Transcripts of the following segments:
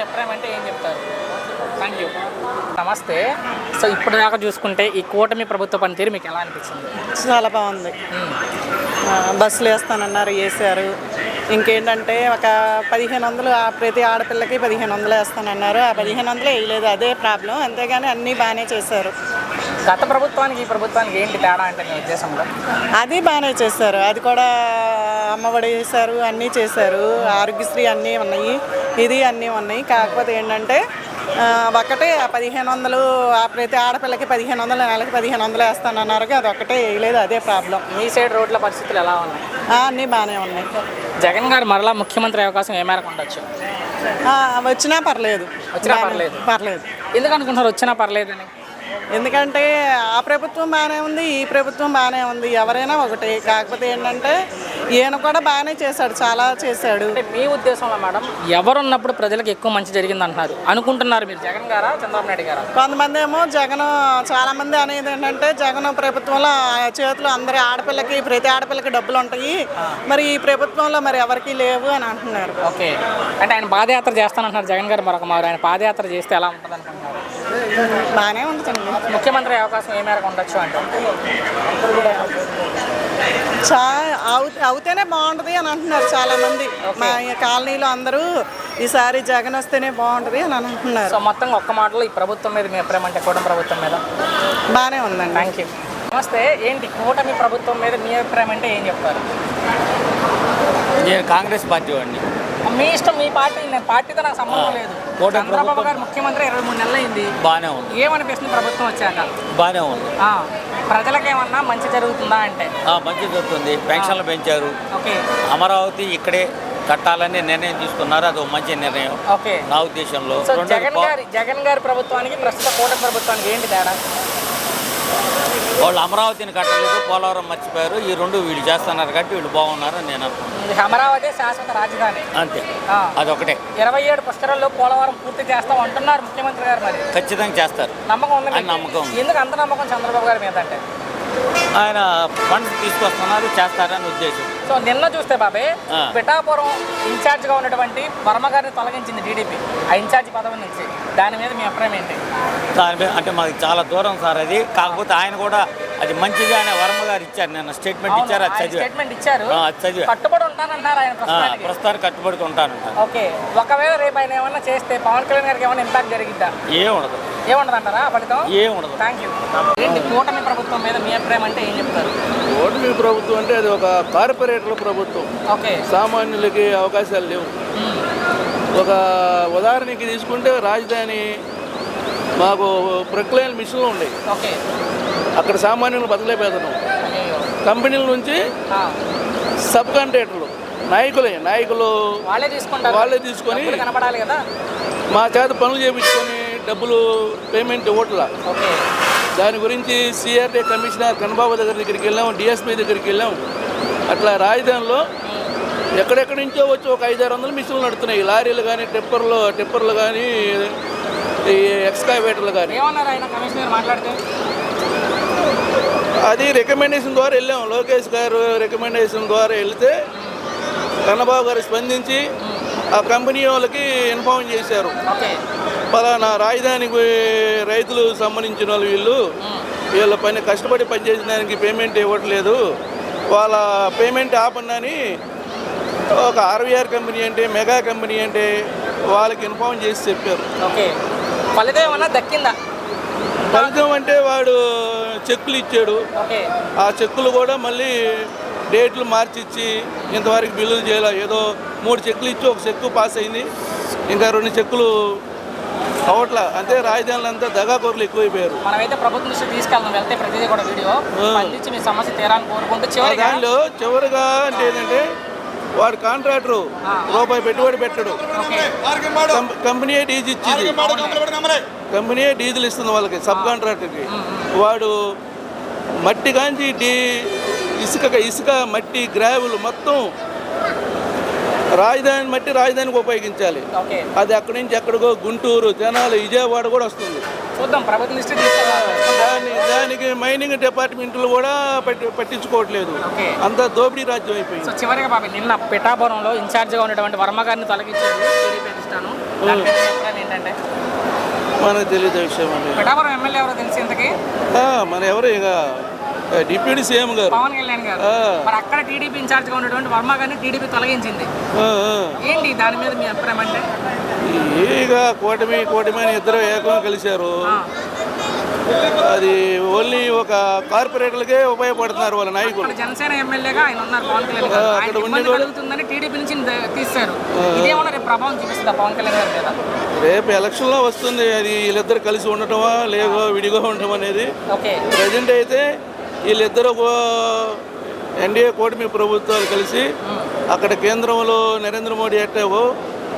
అభిప్రాయం అంటే ఏం చెప్తారు? Thank you. నమస్తే. సో ఇప్పుడు దాకా చూసుకుంటే ఈ కూటమి ప్రభుత్వ పనితీరు మీకు ఎలా అనిపించింది? చాలా బాగుంది. బస్సులు వేస్తానన్నారు, వేసారు. ఇంకేంటంటే ఒక 1500 ప్రతి ఆడపిల్లకి 1500 వేస్తానన్నారు. ఆ 1500 వేయలేదు, అదే ప్రాబ్లం. అంతేగాని అన్నీ బాగానే చేశారు. గత ప్రభుత్వానికి ఈ ప్రభుత్వానికి ఏంటి తేడా అంటే మీ ఉద్దేశంలో? అది బాగానే చేశారు. అది కూడా అమ్మఒడి చేశారు, అన్నీ చేశారు. ఆరోగ్యశ్రీ అన్నీ ఉన్నాయి, ఇది అన్నీ ఉన్నాయి. కాకపోతే ఏంటంటే ఒకటే 1500 ప్రతి ఆడపిల్లకి 1500, నెలకి 1500 వేస్తానన్నారు. అది ఒకటే వేయలేదు, అదే ప్రాబ్లం. మీ సైడ్ రోడ్ల పరిస్థితులు ఎలా ఉన్నాయి? అన్నీ బాగానే ఉన్నాయి. జగన్ గారు మరలా ముఖ్యమంత్రి అవకాశం ఏ మేరకు ఉండొచ్చు? వచ్చినా పర్లేదు. పర్లేదు. ఎందుకు అనుకుంటున్నారు వచ్చినా పర్లేదని? ఎందుకంటే ఆ ప్రభుత్వం బాగానే ఉంది, ఈ ప్రభుత్వం బాగానే ఉంది. ఎవరైనా ఒకటే. కాకపోతే ఏంటంటే ఈయన కూడా బాగానే చేశాడు, చాలా చేశాడు. అంటే మీ ఉద్దేశంలో మేడం ఎవరున్నప్పుడు ప్రజలకు ఎక్కువ మంచి జరిగింది అంటున్నారు అనుకుంటున్నారు మీరు? జగన్ గారా, చంద్రబాబు నాయుడు గారా? కొంతమంది ఏమో జగన్, చాలామంది అనేది ఏంటంటే జగన్ ప్రభుత్వంలో చేతులు అందరి ఆడపిల్లకి, ప్రతి ఆడపిల్లకి డబ్బులు ఉంటాయి, మరి ఈ ప్రభుత్వంలో మరి ఎవరికి లేవు అని అంటున్నారు. ఓకే. అంటే ఆయన పాదయాత్ర చేస్తానంటున్నారు జగన్ గారు. మరొక మారు ఆయన పాదయాత్ర చేస్తే ఎలా ఉంటుంది అనుకుంటున్నారు? బాగానే ఉంటుంది. ముఖ్యమంత్రి అవకాశం ఏ మేరకు ఉండొచ్చు అంటే? అవుతేనే బాగుంటుంది అని అంటున్నారు చాలామంది. మా కాలనీలో అందరూ ఈసారి జగన్ వస్తేనే బాగుంటుంది అని అంటున్నారు. సో మొత్తంగా ఒక్క మాటలో ఈ ప్రభుత్వం మీద మీ అభిప్రాయం అంటే కూటమి ప్రభుత్వం మీద? బాగానే ఉందండి. Thank you. నమస్తే. ఏంటి కూటమి ప్రభుత్వం మీద మీ అభిప్రాయం అంటే ఏం చెప్తారు? నేను కాంగ్రెస్ పార్టీ వాడిని. మీ ఇష్టం, మీ పార్టీ. నేను పార్టీతో నాకు సంబంధం లేదు. చంద్రబాబు గారు ముఖ్యమంత్రి 23 నెలలు అయింది. బాగానే ఉంది. ఏమనిపిస్తుంది ప్రభుత్వం వచ్చాక? బాగానే ఉంది. ప్రజలకేమన్నా మంచి జరుగుతుందా అంటే? మంచి జరుగుతుంది. పెన్షన్లు పెంచారు. ఓకే. అమరావతి ఇక్కడే కట్టాలని నిర్ణయం తీసుకున్నారు. అది మంచి నిర్ణయం. ఓకే. నా ఉద్దేశంలో. సో జగన్ గారి ప్రభుత్వానికి ప్రస్తుత కూటమి ప్రభుత్వానికి ఏంటి తేడా? వాళ్ళు అమరావతిని కట్టలేదు, పోలవరం మర్చిపోయారు. ఈ రెండు వీళ్ళు చేస్తున్నారు కాబట్టి వీళ్ళు బాగున్నారని నేను అనుకుంటున్నాను. అమరావతి శాశ్వత రాజధాని అంతే, అదొకటే. 27 పుష్కరాల్లో పోలవరం పూర్తి చేస్తాం అంటున్నారు ముఖ్యమంత్రి గారు. మరి ఖచ్చితంగా చేస్తారు. నమ్మకం ఉంది? నమ్మకం. ఎందుకు అంత నమ్మకం చంద్రబాబు గారి మీద అంటే? ఆయన ఫండ్స్ తీసుకొస్తున్నారు, చేస్తారని ఉద్దేశం. సో నిన్న చూస్తే బాబాయ్ పిఠాపురం ఇన్ఛార్జ్గా ఉన్నటువంటి వర్మ గారిని తొలగించింది టీడీపీ, ఆ ఇన్ఛార్జి పదవి నుంచి. దాని మీద మీ అభిప్రాయం ఏంటి? దాని మీద అంటే మాకు చాలా దూరం సార్ అది. కాకపోతే ఆయన కూడా అది మంచిగా ఆయన వర్మ గారు ఇచ్చారు, నిన్న స్టేట్మెంట్ ఇచ్చారు. అది చదివి స్టేట్మెంట్ ఇచ్చారు. అది చదివి కట్టుబడి ఉంటానంటారు ఆయన ప్రస్తుతానికి కట్టుబడి ఉంటానంటారు. ఓకే. ఒకవేళ రేపు ఆయన ఏమన్నా చేస్తే పవన్ కళ్యాణ్ గారికి ఏమైనా ఇంపాక్ట్ జరిగిద్దా? ఏముండదు. ఏముండదు అంటారా ఫలితం? ఏముండదు. Thank you. ఏంటి కూటమి ప్రభుత్వం మీద మీ అభిప్రాయం అంటే ఏం చెప్తారు? కూటమి ప్రభుత్వం అంటే అది ఒక కార్పొరేట్ల ప్రభుత్వం. ఓకే. సామాన్యులకి అవకాశాలు లేవు. ఒక ఉదాహరణకి తీసుకుంటే రాజధాని మాకు ప్రక్లైన్ మిషన్లు ఉన్నాయి. ఓకే. అక్కడ సామాన్యులు బతకలేకపోతున్నాం. కంపెనీల నుంచి సబ్ కాంట్రాక్టర్లు నాయకులు వాళ్ళే తీసుకొని కనపడాలి కదా, మా చేత పనులు చేయించుకొని డబ్బులు పేమెంట్ ఇవ్వట్లా. దాని గురించి సిఆర్టీ కమిషనర్ కన్నబాబు దగ్గరికి వెళ్ళాం, డిఎస్పీ దగ్గరికి వెళ్ళాం. అట్లా రాజధానిలో ఎక్కడెక్కడి నుంచో వచ్చి ఒక 500-600 మిషన్లు నడుతున్నాయి. లారీలు కానీ, టిప్పర్లు కానీ, ఈ ఎక్స్కావేటర్లు కానీ. అది రికమెండేషన్ ద్వారా వెళ్ళాం. లోకేష్ గారు రికమెండేషన్ ద్వారా వెళ్తే కన్నబాబు గారు స్పందించి ఆ కంపెనీ వాళ్ళకి ఇన్ఫార్మ్ చేశారు. పలానా రాజధానికి రైతులు సంబంధించిన వాళ్ళు వీళ్ళ పని కష్టపడి పనిచేసిన దానికి పేమెంట్ ఇవ్వట్లేదు, వాళ్ళ పేమెంట్ ఆపండి ఒక ఆర్వీఆర్ కంపెనీ అంటే, మెగా కంపెనీ అంటే వాళ్ళకి ఇన్ఫార్మ్ చేసి చెప్పారు. ఓకే. ఫలితం ఏమన్నా దక్కిందా? ఫలితం అంటే వాడు చెక్కులు ఇచ్చాడు. ఆ చెక్కులు కూడా మళ్ళీ డేట్లు మార్చిచ్చి ఇంతవరకు బిల్లులు చేయాలి. ఏదో 3 చెక్కులు ఇచ్చి ఒక చెక్కు పాస్ అయింది, ఇంకా 2 చెక్కులు అవట్లా. అంటే రాజధానులు అంతా దగాకోరులు ఎక్కువైపోయారు. మనమైతే ప్రభుత్వం దృష్టికి తీసుకెళ్తాం, వెళ్తే ప్రతిదీ కూడా వీడియో స్పందించి మీ సమస్య తీరాలని కోరుకుంటూ దానిలో చివరిగా అంటే ఏంటంటే వాడు కాంట్రాక్టరు రూపాయి పెట్టుబడి పెట్టడు, కంపెనీయే డీజిల్ ఇచ్చింది, కంపెనీయే డీజిల్ ఇస్తుంది వాళ్ళకి, సబ్ కాంట్రాక్టర్కి. వాడు మట్టి కాంచి ఇసుక మట్టి గ్రావెల్ మొత్తం రాజధానికి ఉపయోగించాలి. అది అక్కడి నుంచి ఎక్కడికో గుంటూరు, జనాలు, విజయవాడ కూడా వస్తుంది. దానికి మైనింగ్ డిపార్ట్మెంట్లు కూడా పట్టించుకోవట్లేదు. అంతా దోపిడీ రాజ్యం అయిపోయింది. చివరిగా బాబు నిన్న పిఠాపురంలో ఇన్ఛార్జిగా ఉన్నటువంటి వర్మ గారిని తొలగించారు టీడీపీ అధిష్టానం. దాని మీద మీ అభిప్రాయం ఏంటంటే? మనకు తెలియదు విషయం అండి. పిఠాపురం ఎమ్మెల్యే ఎవరో తెలిసి ఇంతకీ? మన ఎవరు ఇక డిప్యూటీ సీఎం గారు. పవన్ కళ్యాణ్ గారు. మరి అక్కడ టీడీపీ ఇన్ఛార్జ్గా ఉన్నటువంటి వర్మ గారిని టీడీపీ తొలగించింది. ఏంటి దాని మీద మీ అభిప్రాయం అంటే? ఇక కూటమి అని ఇద్దరు ఏకంగా కలిశారు. అది ఓన్లీ ఒక కార్పొరేట్లకే ఉపయోగపడుతున్నారు వాళ్ళ నాయకులు. జనసేన ఎమ్మెల్యేగా ఆయన ఉన్నారు పవన్ కళ్యాణ్ గారు. ఆయన ఇబ్బంది కలుగుతుందని టీడీపీ నుంచి తీశారు. ఇదేమన్నా రేపు ప్రభావం చూపిస్తుందా పవన్ కళ్యాణ్ గారి మీద? రేపు ఎలక్షన్లో వస్తుంది. అది వీళ్ళిద్దరు కలిసి ఉండటమా లేదో విడిగా ఉండటం అనేది. ప్రజెంట్ అయితే వీళ్ళిద్దరు ఎన్డీఏ కూటమి ప్రభుత్వాలు కలిసి అక్కడ కేంద్రంలో నరేంద్ర మోడీ ఎట్టావో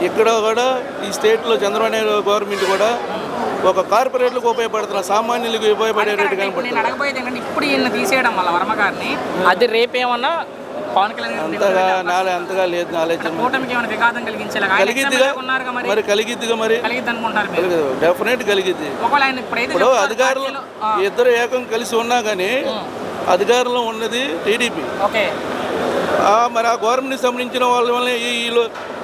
ఇక్కడ కూడా ఈ స్టేట్లో చంద్రబాబు నాయుడు గవర్నమెంట్ కూడా ఒక కార్పొరేట్లకు ఉపయోగపడుతున్నారు, సామాన్యులకు ఉపయోగపడేటట్టు కనపడుతుంది. అడగబోయేది ఏంటంటే ఇప్పుడు ఈయన తీసేయడం వల్ల వర్మ గారిని అది రేపేమన్నా పవన్ కళ్యాణ్ అంతగా లేదు ఆలోచన. కూటమికి ఏమైనా విఘాతం కలిగించేలా మరి కలిగిద్దిగా మరి డెఫినెట్ కలిగిద్ది. ఇప్పుడు అధికారులు ఇద్దరు ఏకం కలిసి ఉన్నా కానీ అధికారంలో ఉన్నది టీడీపీ. మరి ఆ గవర్నమెంట్ సంబంధించిన వాళ్ళ వల్ల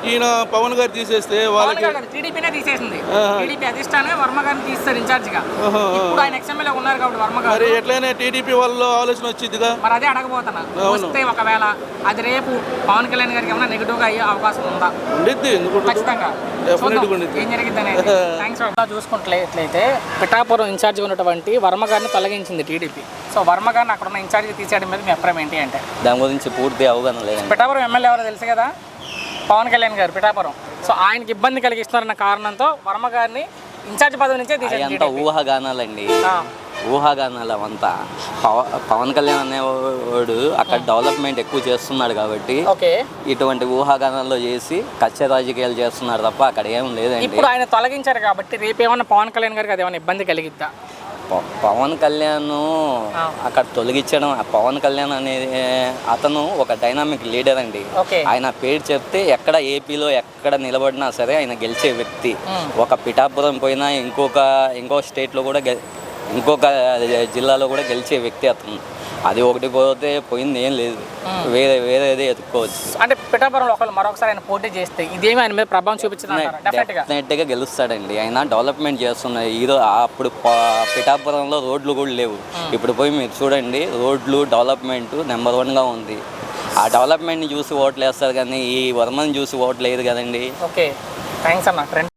ఈయన పవన్ గారు తీసేస్తే వాళ్ళకి టీడీపీనే తీసేసింది. టీడీపీ అధిష్టానమే వర్మ గారిని తీస్తారు ఇన్ఛార్జిగా. ఇప్పుడు ఆయన ఎక్స్ఎమ్మెల్యే ఉన్నారు కాబట్టి వర్మ గారు. మరి ఎట్లయినా టీడీపీ వాళ్ళ ఆలోచన వచ్చిందిగా. మరి అదే అడగబోతున్నా. వస్తే ఒకవేళ అది రేపు పవన్ కళ్యాణ్ గారికి ఏమైనా నెగిటివ్ గా అయ్యే అవకాశం ఉందా? ఉండిద్ది. ఖచ్చితంగా ఏం జరిగింది అనేది. థ్యాంక్స్. చూసుకుంటట్లయితే పిఠాపురం ఇన్ఛార్జిగా ఉన్నటువంటి వర్మ గారిని తొలగించింది టీడీపీ. సో వర్మ గారిని అక్కడ ఉన్న ఇన్ఛార్జిగా తీసేయడం మీద మీ అభిప్రాయం ఏంటి అంటే? దాని గురించి పూర్తి అవగాహన లేదు. పిఠాపురం ఎమ్మెల్యే ఎవరో తెలుసు కదా, పవన్ కళ్యాణ్ గారు పిఠాపురం. సో ఆయనకి ఇబ్బంది కలిగిస్తున్నారన్న కారణంతో వర్మ గారిని ఇన్ఛార్జ్ పదవి నుంచే తీసేయండి. ఊహాగానాలండి, ఊహాగానాలు అవంతా. పవన్ కళ్యాణ్ అనేవాడు అక్కడ డెవలప్మెంట్ ఎక్కువ చేస్తున్నాడు కాబట్టి ఇటువంటి ఊహాగానాల్లో చేసి కచ్చ రాజకీయాలు చేస్తున్నారు తప్ప అక్కడ ఏం లేదండి. ఇప్పుడు ఆయన తొలగించారు కాబట్టి రేపు ఏమన్నా పవన్ కళ్యాణ్ గారికి అదేమన్నా ఇబ్బంది కలిగిద్దా? పవన్ కళ్యాణ్ అక్కడ తొలగించడం, పవన్ కళ్యాణ్ అనేది అతను ఒక డైనామిక్ లీడర్ అండి. ఆయన పేరు చెప్తే ఎక్కడ ఏపీలో ఎక్కడ నిలబడినా సరే ఆయన గెలిచే వ్యక్తి. ఒక పిఠాపురం పోయినా ఇంకో స్టేట్లో కూడా ఇంకొక జిల్లాలో కూడా గెలిచే వ్యక్తి అతను. అది ఒకటి పోతే పోయింది ఏం లేదు, వేరేది ఎత్తుకోవచ్చు. అంటే పిఠాపురంలో ఒకళ్ళు మరొకసారి ఆయన పోటీ చేస్తే ఇదేమి ఆయన మీద ప్రభావం చూపించింది? డెఫినెట్గా గెలుస్తాడండి. ఆయన డెవలప్మెంట్ చేస్తున్నాయి. అప్పుడు పిఠాపురంలో రోడ్లు కూడా లేవు. ఇప్పుడు పోయి మీరు చూడండి, రోడ్లు డెవలప్మెంట్ నెంబర్ 1గా ఉంది. ఆ డెవలప్మెంట్ని చూసి ఓట్లు వేస్తారు కానీ ఈ వర్మని చూసి ఓట్లు లేదు కదండి. ఓకే, థ్యాంక్స్ అన్న.